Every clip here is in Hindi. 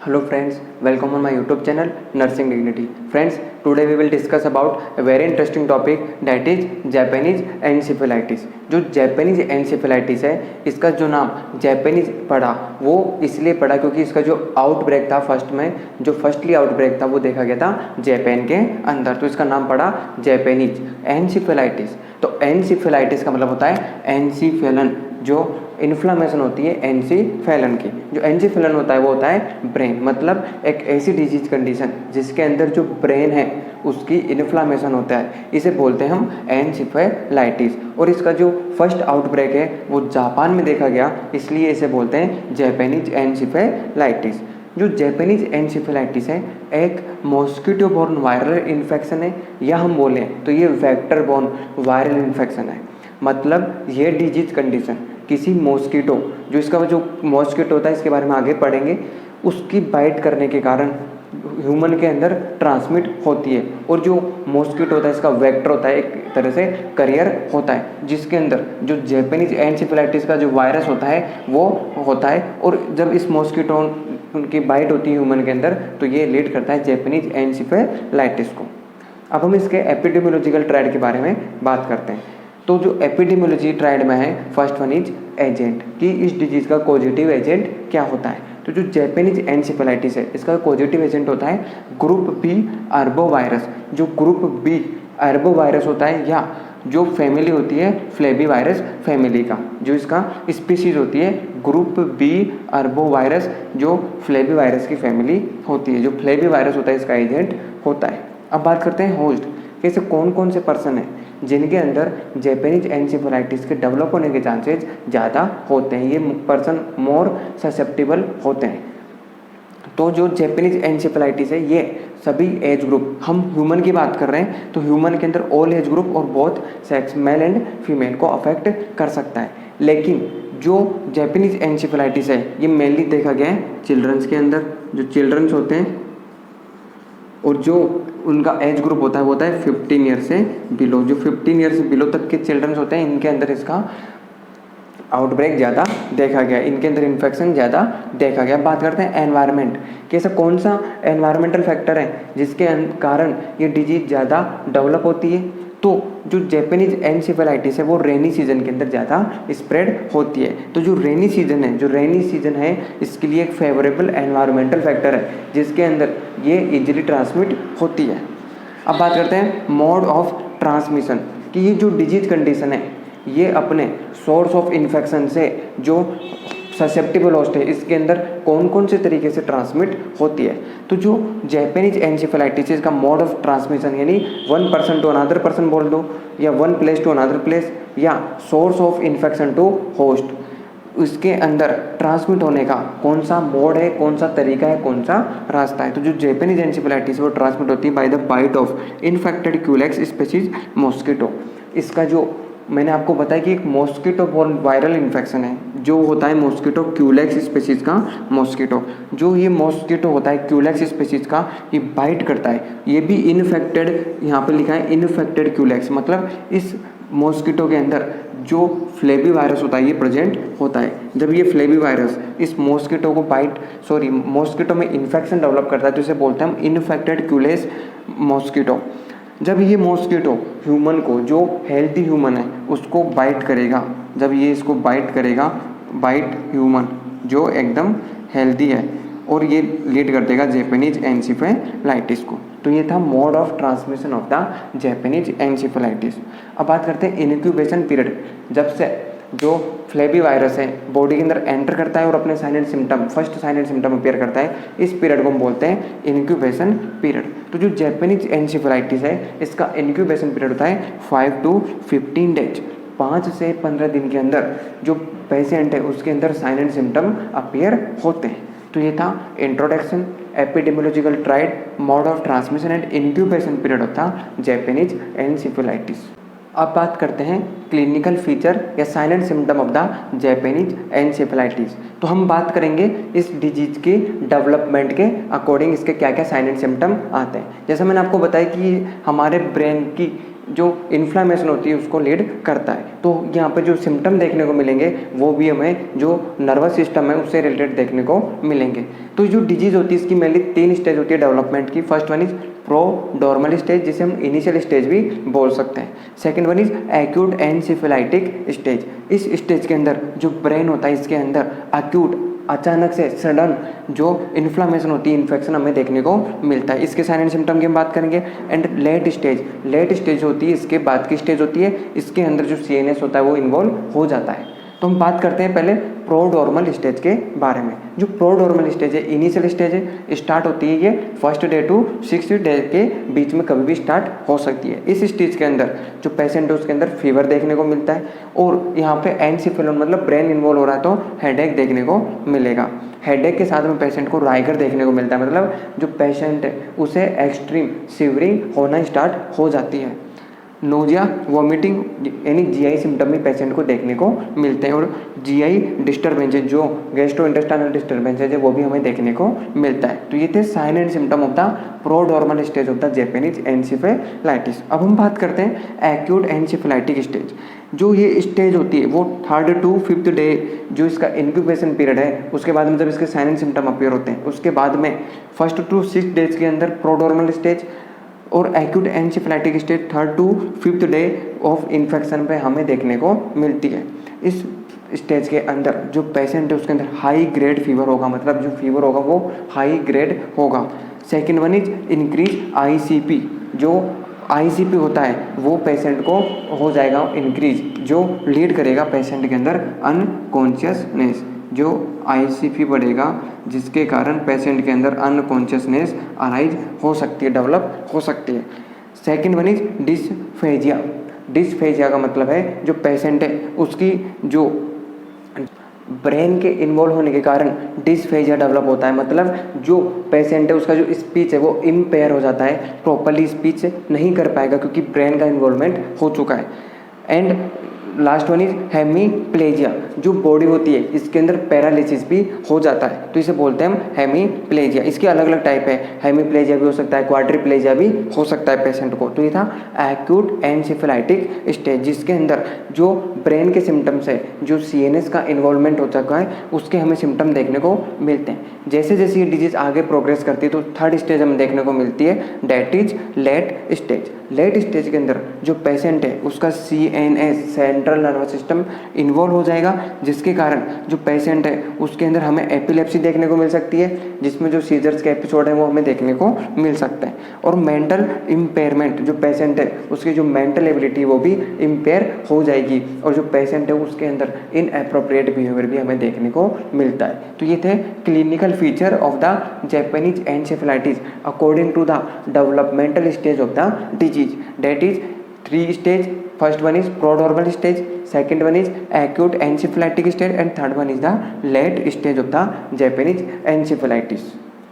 Hello friends, welcome on my YouTube channel Nursing Dignity. Friends, today we will discuss about a very interesting topic that is Japanese encephalitis. जो Japanese encephalitis है, इसका जो नाम Japanese पड़ा वो इसलिए पड़ा क्योंकि इसका जो आउटब्रेक था जो फर्स्टली आउटब्रेक था वो देखा गया था जापान के अंदर, तो इसका नाम पड़ा Japanese encephalitis. तो एनसीफेलाइटिस का मतलब होता है एनसीफेलन, जो इन्फ्लामेशन होती है एनसीफेलन की। जो एनसीफेलन होता है वो होता है ब्रेन, मतलब एक ऐसी डिजीज कंडीशन जिसके अंदर जो ब्रेन है उसकी इन्फ्लामेशन होता है, इसे बोलते हैं हम एनसीफेलाइटिस। और इसका जो फर्स्ट आउटब्रेक है वो जापान में देखा गया, इसलिए इसे बोलते हैं जापानीज एनसीफेलाइटिस। जो जापानीज एनसीफेलाइटिस है एक मॉस्किटो बोर्न वायरल इन्फेक्शन है, या हम बोलें तो ये वेक्टर बोर्न वायरल इन्फेक्शन है। मतलब ये डिजीज कंडीशन किसी मॉस्किटो, जो इसका जो मॉस्किटो होता है इसके बारे में आगे पढ़ेंगे, उसकी बाइट करने के कारण ह्यूमन के अंदर ट्रांसमिट होती है। और जो मॉस्किटो होता है इसका वेक्टर होता है, एक तरह से करियर होता है, जिसके अंदर जो जापानीज एनसीफेलाइटिस का जो वायरस होता है वो होता है। और जब इस मॉस्किटो उनकी बाइट होती है ह्यूमन के अंदर तो ये लीड करता है जापानीज एनसीफेलाइटिस को। अब हम इसके एपिडेमियोलॉजिकल ट्रायड के बारे में बात करते हैं। तो जो एपिडेमियोलॉजी ट्रायड में है, फर्स्ट वन इज एजेंट, कि इस डिजीज़ का पॉजिटिव एजेंट क्या होता है। तो जो जापानीज एनसीफेलाइटिस है इसका पॉजिटिव एजेंट होता है ग्रुप बी आर्बोवायरस। जो ग्रुप बी आर्बोवायरस होता है, या जो फैमिली होती है फ्लेबीवायरस फैमिली का, जो इसका स्पीशीज होती है ग्रुप बी आर्बोवायरस, जो फ्लेबीवायरस की फैमिली होती है। जो फ्लेबीवायरस होता है इसका एजेंट होता है। अब बात करते हैं होस्ट, कैसे कौन कौन से पर्सन हैं जिनके अंदर जापानीज एनसीफेलाइटिस के डेवलप होने के चांसेस ज़्यादा होते हैं, ये पर्सन मोर ससेप्टेबल होते हैं। तो जो जापानीज एनसीफेलाइटिस है ये सभी एज ग्रुप, हम ह्यूमन की बात कर रहे हैं तो ह्यूमन के अंदर ऑल एज ग्रुप और both sex male and female को अफेक्ट कर सकता है। लेकिन जो जापानीज एनसीफेलाइटिस है ये मेनली देखा गया है चिल्ड्रंस के अंदर, जो चिल्ड्रंस होते हैं, और जो उनका एज ग्रुप होता है वो होता है 15 ईयर से बिलो। जो 15 ईयर से बिलो तक के चिल्ड्रंस होते हैं इनके अंदर इसका आउटब्रेक ज़्यादा देखा गया, इनके अंदर इन्फेक्शन ज़्यादा देखा गया। बात करते हैं एनवायरनमेंट, कि ऐसा कौन सा एनवायरमेंटल फैक्टर है जिसके कारण ये डिजीज ज़्यादा डेवलप होती है। तो जो जापानीज एनसीफेलाइटिस है वो रेनी सीजन के अंदर ज़्यादा स्प्रेड होती है। तो जो रेनी सीजन है इसके लिए एक फेवरेबल एनवायरमेंटल फैक्टर है जिसके अंदर ये इजीली ट्रांसमिट होती है। अब बात करते हैं मोड ऑफ ट्रांसमिशन, कि ये जो डिजीज कंडीशन है ये अपने सोर्स ऑफ इन्फेक्शन से जो ससेप्टेबल होस्ट है इसके अंदर कौन कौन से तरीके से ट्रांसमिट होती है। तो जो जापानीज एनसीफेलाइटिस का मोड ऑफ ट्रांसमिशन, यानी one person to another person बोल दो, या one place to another place, या source of infection to host, उसके अंदर ट्रांसमिट होने का कौन सा मोड है, कौन सा तरीका है, कौन सा रास्ता है। तो जो जापानीज एनसीफेलाइटिस वो ट्रांसमिट होती है by the bite of infected Culex species mosquito. इसका जो मैंने आपको बताया कि एक मॉस्किटो बोर्न वायरल इन्फेक्शन है, जो होता है मॉस्किटो क्यूलेक्स स्पीशीज का मॉस्किटो। जो ये मॉस्किटो होता है क्यूलेक्स स्पीशीज का, ये बाइट करता है, ये भी इन्फेक्टेड, यहाँ पे लिखा है इन्फेक्टेड क्यूलेक्स, मतलब इस मॉस्किटो के अंदर जो फ्लेबी वायरस होता है ये प्रेजेंट होता है। जब ये फ्लेबी वायरस इस मॉस्किटो को मॉस्किटो में इन्फेक्शन डेवलप करता है तो इसे बोलते हैं हम इन्फेक्टेड क्यूलेक्स मॉस्किटो। जब ये मॉस्किटो ह्यूमन को, जो हेल्दी ह्यूमन है उसको बाइट करेगा, जब ये इसको बाइट करेगा, बाइट ह्यूमन जो एकदम हेल्दी है, और ये लीड कर देगा जापानीज एनसीफेलाइटिस को। तो ये था mode of transmission of the Japanese encephalitis. अब बात करते हैं इनक्यूबेशन पीरियड, जब से जो फ्लेबी वायरस है बॉडी के अंदर एंटर करता है और अपने first sign and symptom appear करता है, इस पीरियड को हम बोलते हैं इनक्यूबेशन पीरियड। तो जो जापानीज एनसीफेलाइटिस है इसका इनक्यूबेशन पीरियड होता है 5 to 15 डेज। 5 से 15 दिन के अंदर जो पेशेंट है उसके अंदर साइन एंड सिम्टम अपीयर होते हैं। तो ये था introduction, epidemiological triad, mode of transmission and incubation period of the Japanese encephalitis. अब बात करते हैं क्लिनिकल फीचर या sign and symptom of the Japanese encephalitis. तो हम बात करेंगे इस डिजीज के डेवलपमेंट के अकॉर्डिंग इसके क्या क्या साइन एंड सिम्टम आते हैं। जैसा मैंने आपको बताया कि हमारे ब्रेन की जो इन्फ्लामेशन होती है उसको लीड करता है। तो यहाँ पे जो सिम्टम देखने को मिलेंगे वो भी हमें जो नर्वस सिस्टम है उससे रिलेटेड देखने को मिलेंगे। तो जो डिजीज़ होती है इसकी मेनली 3 स्टेज होती है डेवलपमेंट की। First one is prodromal stage, जिसे हम इनिशियल स्टेज भी बोल सकते हैं। Second one is acute encephalitic stage. इस स्टेज के अंदर जो ब्रेन होता है इसके अंदर एक्यूट अचानक से सडन जो इन्फ्लामेशन होती है, इन्फेक्शन हमें देखने को मिलता है। इसके साइन एंड सिम्टम की हम बात करेंगे। एंड लेट स्टेज होती है, इसके बाद की स्टेज होती है, इसके अंदर जो CNS होता है वो इन्वॉल्व हो जाता है। तो हम बात करते हैं पहले प्रोड्रोमल स्टेज के बारे में। जो प्रोड्रोमल स्टेज है इनिशियल स्टेज है, स्टार्ट होती है ये 1st day to 6th day के बीच में कभी भी स्टार्ट हो सकती है। इस स्टेज के अंदर जो पेशेंट है उसके अंदर फीवर देखने को मिलता है और यहाँ पे एनसेफेलोन मतलब ब्रेन इन्वॉल्व हो रहा है तो हेडेक देखने को मिलेगा। हेडेक के साथ में पेशेंट को राइगर देखने को मिलता है, मतलब जो पेशेंट है उसे एक्सट्रीम सीवरिंग होना स्टार्ट हो जाती है। नोजिया, वॉमिटिंग यानी GI सिम्टम भी पेशेंट को देखने को मिलते हैं और GI डिस्टर्बेंस जो गैस्ट्रोइंटेस्टाइनल डिस्टर्बेंस है वो भी हमें देखने को मिलता है। तो ये थे sign and symptom of the prodromal stage of the Japanese encephalitis. अब हम बात करते हैं एक्यूट एनसेफेलाइटिक स्टेज। जो ये स्टेज होती है वो 3rd to 5th डे जो इसका इंक्यूबेशन पीरियड है उसके बाद में जब इसके साइन एंड सिम्टम अपीयर होते हैं उसके बाद में 1st to 6th डेज के अंदर प्रोड्रोमल स्टेज और acute encephalitic stage 3rd to 5th day of infection पे हमें देखने को मिलती है। इस स्टेज के अंदर जो पेशेंट है उसके अंदर हाई ग्रेड फीवर होगा, मतलब जो फीवर होगा वो हाई ग्रेड होगा। Second one is increase ICP। जो ICP होता है वो पेशेंट को हो जाएगा इंक्रीज, जो लीड करेगा पेशेंट के अंदर अनकॉन्शियसनेस। जो ICP बढ़ेगा जिसके कारण पेशेंट के अंदर अनकॉन्शियसनेस अराइज हो सकती है, डेवलप हो सकती है। Second one is dysphagia. Dysphagia का मतलब है जो पेशेंट है उसकी जो ब्रेन के इन्वॉल्व होने के कारण डिस्फेजिया डेवलप होता है, मतलब जो पेशेंट है उसका जो स्पीच है वो इम्पेयर हो जाता है, प्रॉपरली स्पीच नहीं कर पाएगा क्योंकि ब्रेन का इन्वॉल्वमेंट हो चुका है। And last one is hemiplegia. जो बॉडी होती है इसके अंदर पैरालिसिस भी हो जाता है तो इसे बोलते हैं हम हेमीप्लेजिया। इसके अलग अलग टाइप है, हेमीप्लेजिया भी हो सकता है, क्वाड्रिप्लेजिया भी हो सकता है पेशेंट को। तो ये था एक्यूट एनसेफेलाइटिक स्टेज जिसके अंदर जो ब्रेन के सिम्टम्स है, जो CNS का इन्वॉल्वमेंट हो चुका है उसके हमें सिम्टम देखने को मिलते हैं। जैसे जैसे ये डिजीज आगे प्रोग्रेस करती है तो 3rd स्टेज हमें देखने को मिलती है, that is late stage. Late stage के अंदर जो पेशेंट है उसका CNS central nervous system involve हो जाएगा जिसके कारण जो पेशेंट है उसके अंदर हमें एपिलेप्सी देखने को मिल सकती है, जिसमें जो सीजर्स के एपिसोड है वो हमें देखने को मिल सकता है। और मेंटल इम्पेयरमेंट, जो पेशेंट है उसकी जो मेंटल एबिलिटी वो भी इम्पेयर हो जाएगी और जो पेशेंट है उसके अंदर इनएप्रोप्रिएट बिहेवियर भी हमें देखने को मिलता है। तो ये थे clinical feature of the Japanese encephalitis according to the developmental stage of the disease. That is 3 स्टेज। First one is prodromal stage, second one is acute encephalitic stage and third one is the late stage of the Japanese encephalitis.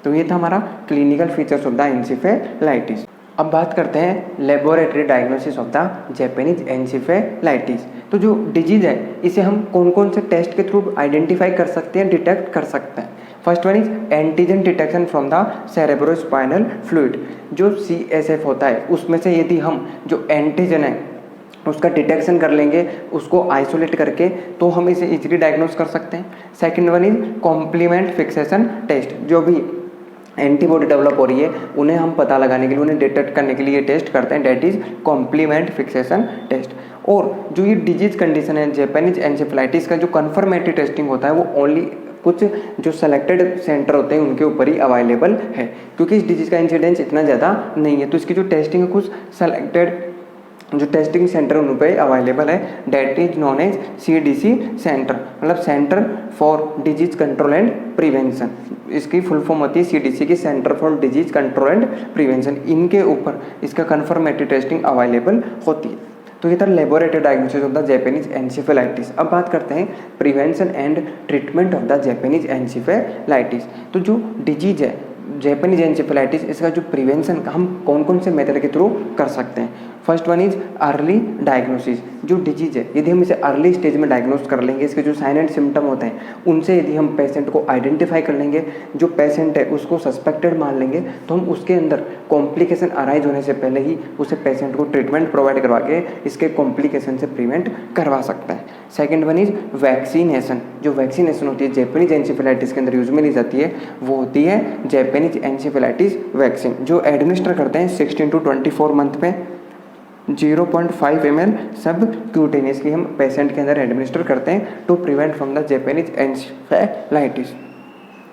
तो ये था हमारा clinical features of the encephalitis. अब बात करते हैं laboratory diagnosis of the Japanese encephalitis. तो जो डिजीज है इसे हम कौन कौन से टेस्ट के थ्रू आइडेंटिफाई कर सकते हैं, डिटेक्ट कर सकते हैं। First one is antigen detection from the cerebrospinal fluid. जो CSF होता है उसमें से यदि हम जो एंटीजन है उसका डिटेक्शन कर लेंगे, उसको आइसोलेट करके, तो हम इसे इजीली डायग्नोस कर सकते हैं। Second one is complement fixation test. जो भी एंटीबॉडी डेवलप हो रही है उन्हें हम पता लगाने के लिए, उन्हें डिटेक्ट करने के लिए ये टेस्ट करते हैं, that is complement fixation test. और जो ये डिजीज कंडीशन है जैपेनीज एनसेफेलाइटिस का जो कन्फर्मेटरी टेस्टिंग होता है वो ओनली कुछ जो सेलेक्टेड सेंटर होते हैं उनके ऊपर ही अवेलेबल है, क्योंकि इस डिजीज का इंसिडेंस इतना ज़्यादा नहीं है। तो इसकी जो टेस्टिंग है कुछ सेलेक्टेड जो टेस्टिंग सेंटर उन पर अवेलेबल है, that is known as CDC centre, मतलब center for disease control and prevention. इसकी फुल फॉर्म होती है CDC की, center for disease control and prevention. इनके ऊपर इसका कन्फर्मेटरी टेस्टिंग अवेलेबल होती है। तो ये था laboratory diagnosis of the Japanese encephalitis. अब बात करते हैं prevention and treatment of the Japanese encephalitis. तो जो डिजीज है जैपेनीज एनसेफेलाइटिस, इसका जो प्रिवेंशन हम कौन कौन से मेथड के थ्रू कर सकते हैं। First one is early diagnosis. जो डिजीज है यदि हम इसे अर्ली स्टेज में डायग्नोस कर लेंगे, इसके जो साइन एंड सिम्टम होते हैं उनसे यदि हम पेशेंट को आइडेंटिफाई कर लेंगे, जो पेशेंट है उसको सस्पेक्टेड मान लेंगे, तो हम उसके अंदर कॉम्प्लिकेशन अराइज होने से पहले ही उसे पेशेंट को ट्रीटमेंट प्रोवाइड करवा के इसके कॉम्प्लिकेशन से प्रिवेंट करवा सकते हैं। Second one is vaccination. जो वैक्सीनेशन होती है जैपनीज एनसेफेलाइटिस के अंदर यूज में ली जाती है वो होती है जैपनीज एनसेफेलाइटिस वैक्सीन, जो एडमिनिस्टर करते हैं 16 to 24 मंथ पे 0.5 ml सब क्यूटेनियसली हम पेशेंट के अंदर एडमिनिस्टर करते हैं to prevent from the Japanese encephalitis.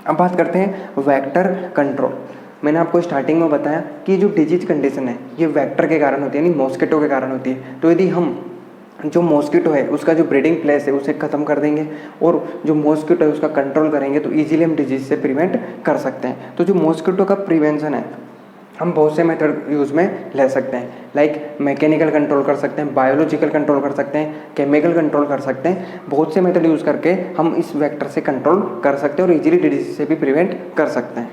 अब बात करते हैं वेक्टर कंट्रोल। मैंने आपको स्टार्टिंग में बताया कि जो डिजीज कंडीशन है ये वेक्टर के कारण होती है, यानी मॉस्किटो के कारण होती है। तो यदि हम जो मॉस्किटो है उसका जो ब्रीडिंग प्लेस है उसे ख़त्म कर देंगे और जो मॉस्किटो है उसका कंट्रोल करेंगे तो इजीली हम डिजीज से प्रिवेंट कर सकते हैं। तो जो मॉस्किटो का प्रिवेंशन है हम बहुत से मेथड यूज़ में ले सकते हैं, लाइक मैकेनिकल कंट्रोल कर सकते हैं, बायोलॉजिकल कंट्रोल कर सकते हैं, केमिकल कंट्रोल कर सकते हैं। बहुत से मेथड यूज़ करके हम इस वेक्टर से कंट्रोल कर सकते हैं और इजीली डिजीज से भी प्रिवेंट कर सकते हैं।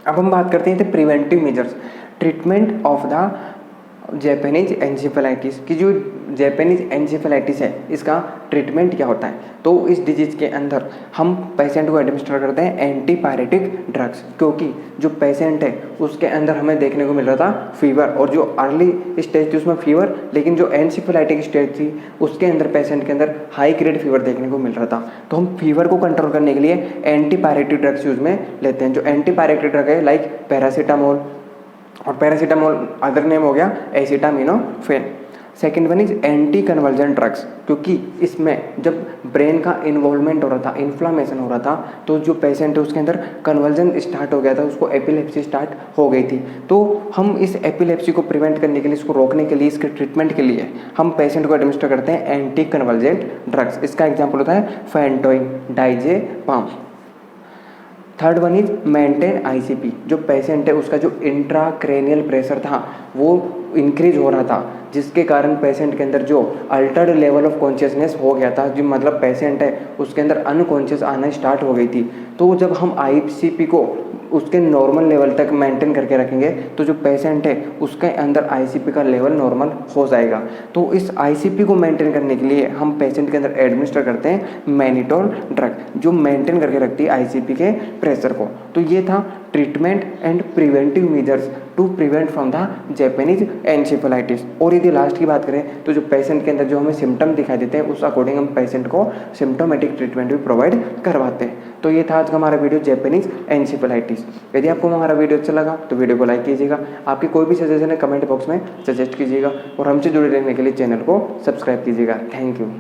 अब हम बात करते हैं preventive measures, treatment of the Japanese encephalitis की। जो जैपनीज एनसेफेलाइटिस है इसका ट्रीटमेंट क्या होता है? तो इस डिजीज़ के अंदर हम पेशेंट को एडमिनिस्टर करते हैं एंटीपायरेटिक ड्रग्स, क्योंकि जो पेशेंट है उसके अंदर हमें देखने को मिल रहा था फीवर, और जो अर्ली स्टेज थी उसमें फीवर, लेकिन जो एनसेफेलाइटिक स्टेज थी उसके अंदर पेशेंट के अंदर हाई ग्रेड फीवर देखने को मिल रहा था। तो हम फीवर को कंट्रोल करने के लिए एंटीपायरेटिक ड्रग्स यूज में लेते हैं। जो एंटीपायरेटिक ड्रग है लाइक पैरासीटामोल, और पैरासीटामोल अदर नेम हो गया acetaminophen. Second one is anti conversion drugs, क्योंकि इसमें जब ब्रेन का इन्वॉल्वमेंट हो रहा था, इन्फ्लामेशन हो रहा था, तो जो पेशेंट है उसके अंदर कन्वर्जन स्टार्ट हो गया था, उसको एपिलेप्सी स्टार्ट हो गई थी। तो हम इस एपिलेप्सी को प्रिवेंट करने के लिए, इसको रोकने के लिए, इसके ट्रीटमेंट के लिए हम पेशेंट को एडमिनिस्टर करते हैं एंटी कन्वर्जेंट ड्रग्स। इसका एग्जाम्पल होता है phenytoin, diazepam. Third one is maintain ICP. जो पेशेंट है उसका जो इंट्राक्रेनियल प्रेशर था वो इंक्रीज हो रहा था, जिसके कारण पेशेंट के अंदर जो अल्टर्ड लेवल ऑफ कॉन्शियसनेस हो गया था, जो मतलब पेशेंट है उसके अंदर अनकॉन्शियस आना स्टार्ट हो गई थी। तो जब हम आईसीपी को उसके नॉर्मल लेवल तक मेंटेन करके रखेंगे तो जो पेशेंट है उसके अंदर आईसीपी का लेवल नॉर्मल हो जाएगा। तो इस आईसीपी को मेंटेन करने के लिए हम पेशेंट के अंदर एडमिनिस्टर करते हैं मैनिटोल ड्रग, जो मेंटेन करके रखती है आईसीपी के प्रेशर को। तो ये था treatment and preventive measures to prevent from the Japanese encephalitis. और यदि लास्ट की बात करें तो जो पेशेंट के अंदर जो हमें सिम्टम दिखाई देते हैं उस अकॉर्डिंग हम पेशेंट को सिम्टोमेटिक ट्रीटमेंट भी प्रोवाइड करवाते हैं। तो ये था आज का हमारा वीडियो जैपनीज एनसेफेलाइटिस। यदि आपको हमारा वीडियो अच्छा लगा तो वीडियो को लाइक कीजिएगा, आपकी कोई भी सजेशन है कमेंट बॉक्स में सजेस्ट कीजिएगा, और हमसे जुड़े रहने के लिए चैनल को सब्सक्राइब कीजिएगा। Thank you.